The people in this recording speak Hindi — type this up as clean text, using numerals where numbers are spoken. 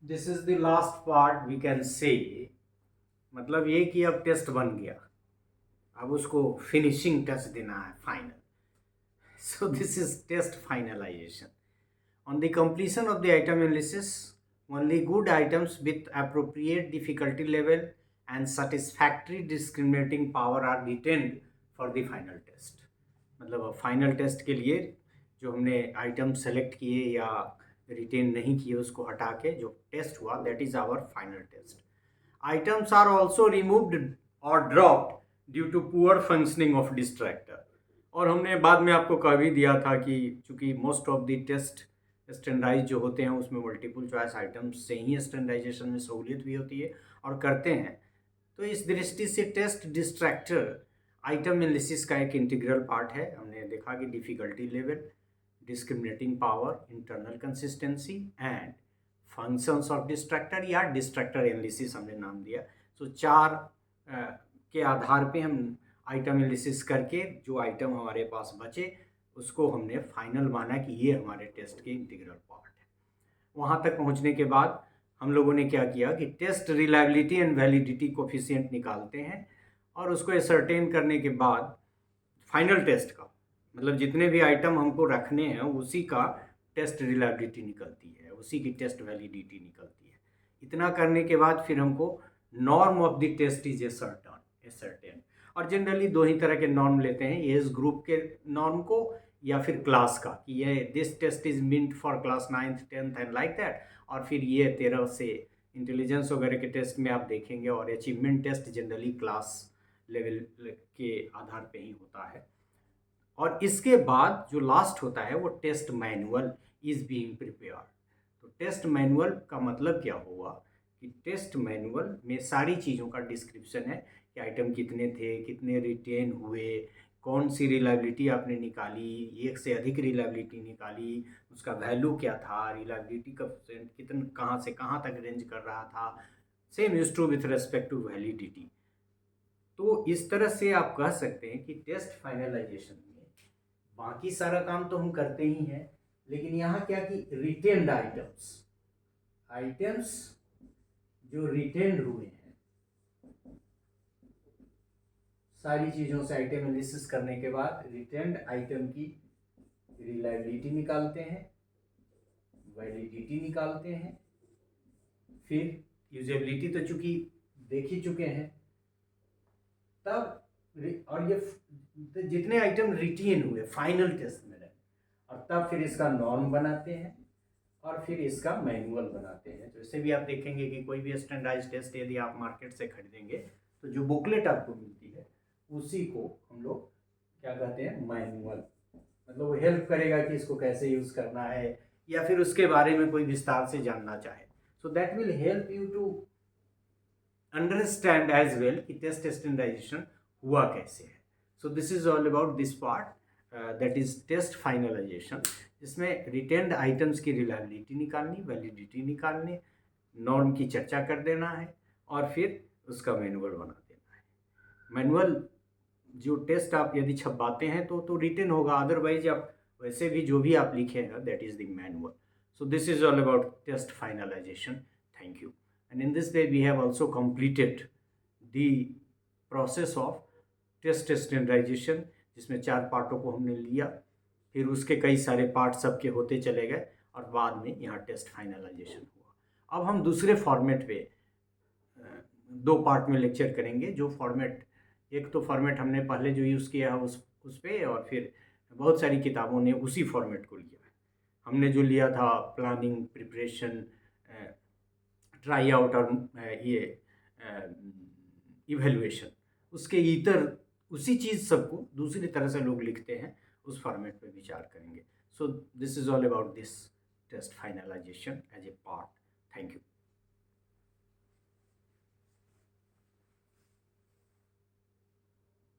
This is the last part we can say, मतलब ये कि अब टेस्ट बन गया, अब उसको फिनिशिंग टच देना है, final. So this is test finalization. On the completion of the item analysis, only good items with appropriate difficulty level and satisfactory discriminating power are retained for the final test. मतलब फाइनल टेस्ट के लिए जो हमने आइटम सेलेक्ट किए या रिटेन नहीं किए उसको हटा के जो टेस्ट हुआ, that is our final test. Items are also removed or dropped due to poor functioning of distractor. और हमने बाद में आपको कह भी दिया था कि चूंकि most of the test standardise जो होते हैं उसमें मल्टीपल चॉइस आइटम्स से ही स्टैंडर्डाइजेशन में सहूलियत भी होती है और करते हैं. तो इस दृष्टि से टेस्ट डिस्ट्रैक्टर आइटम एनालिसिस का एक इंटीग्रल पार्ट है. हमने देखा कि difficulty level, discriminating power, internal consistency and functions of distractor या डिस्ट्रैक्टर एनालिसिस हमने नाम दिया. सो चार के आधार पे हम आइटम एनालिसिस करके जो आइटम हमारे पास बचे उसको हमने फाइनल माना कि ये हमारे टेस्ट के इंटीग्रल पार्ट है. वहाँ तक पहुँचने के बाद हम लोगों ने क्या किया कि test reliability and validity coefficient निकालते हैं और उसको एसर्टेन करने के बाद फाइनल टेस्ट का, मतलब जितने भी आइटम हमको रखने हैं उसी का टेस्ट रिलायबिलिटी निकलती है, उसी की टेस्ट वैलिडिटी निकलती है. इतना करने के बाद फिर हमको norm of the test is ascertain. और जनरली दो ही तरह के नॉर्म लेते हैं, एज ग्रुप के नॉर्म को या फिर क्लास का, कि ये this test is meant for class 9th 10th and like that. और फिर ये 13 से इंटेलिजेंस वगैरह के टेस्ट में आप देखेंगे. और achievement test generally class level के आधार पे ही होता है. और इसके बाद जो लास्ट होता है वो test manual is being prepared. तो टेस्ट मैनुअल का मतलब क्या हुआ कि टेस्ट मैनुअल में सारी चीज़ों का डिस्क्रिप्शन है कि आइटम कितने थे, कितने रिटेन हुए, कौन सी रिलायबिलिटी आपने निकाली, एक से अधिक रिलायबिलिटी निकाली, उसका वैल्यू क्या था, रिलायबिलिटी का कितन कहाँ से कहाँ तक रेंज कर रहा था. Same is true with respect to validity. तो इस तरह से आप कह सकते हैं कि टेस्ट फाइनलाइजेशन में बाकी सारा काम तो हम करते ही हैं, लेकिन यहाँ क्या कि रिटेन्ड आइटम्स, आइटम्स जो रिटेन्ड हुए हैं, सारी चीज़ों से आइटम एनालिसिस करने के बाद रिटेन्ड आइटम की रिलायबिलिटी निकालते हैं, वैलिडिटी निकालते हैं, फिर यूजेबिलिटी तो चूंकि देख ही चुके हैं. तब और ये जितने आइटम रिटेन हुए फाइनल टेस्ट में रहे, और तब फिर इसका नॉर्म बनाते हैं और फिर इसका मैनुअल बनाते हैं. तो इससे भी आप देखेंगे कि कोई भी स्टैंडर्डाइज टेस्ट यदि आप मार्केट से खरीदेंगे तो जो बुकलेट आपको मिलती है उसी को हम लोग क्या कहते हैं, मैनुअल. मतलब वो हेल्प करेगा कि इसको कैसे यूज़ करना है या फिर उसके बारे में कोई विस्तार से जानना चाहे. So that will help you to understand as well कि टेस्ट स्टैंडर्डाइजेशन हुआ कैसे है. So this is all about this part, that is test finalisation, जिसमें रिटेन्ड आइटम्स की रिलायबिलिटी निकालनी, वैलिडिटी निकालनी, नॉर्म की चर्चा कर देना है और फिर उसका मैनुअल बना देना है. मैनुअल जो टेस्ट आप यदि छपवाते हैं तो रिटेन होगा, अदरवाइज आप वैसे भी जो भी आप लिखे हैं that is the manual. So this is all about test finalization. Thank you. And in this way we have also completed the process of test standardisation, जिसमें 4 पार्टों को हमने लिया, फिर उसके कई सारे पार्ट सबके होते चले गए और बाद में यहाँ टेस्ट फाइनलाइजेशन हुआ. अब हम दूसरे फॉर्मेट पे 2 पार्ट में लेक्चर करेंगे. जो फॉर्मेट, एक तो फॉर्मेट हमने पहले जो यूज़ किया है उस पे, और फिर बहुत सारी किताबों ने उसी फॉर्मेट को लिया है. हमने जो लिया था प्लानिंग, प्रिपरेशन, ट्राई आउट और ये इवेल्युएशन, उसके इतर उसी चीज़ सबको दूसरी तरह से लोग लिखते हैं, उस फॉर्मेट पे विचार करेंगे. So this is all about this test finalisation as a part. Thank you.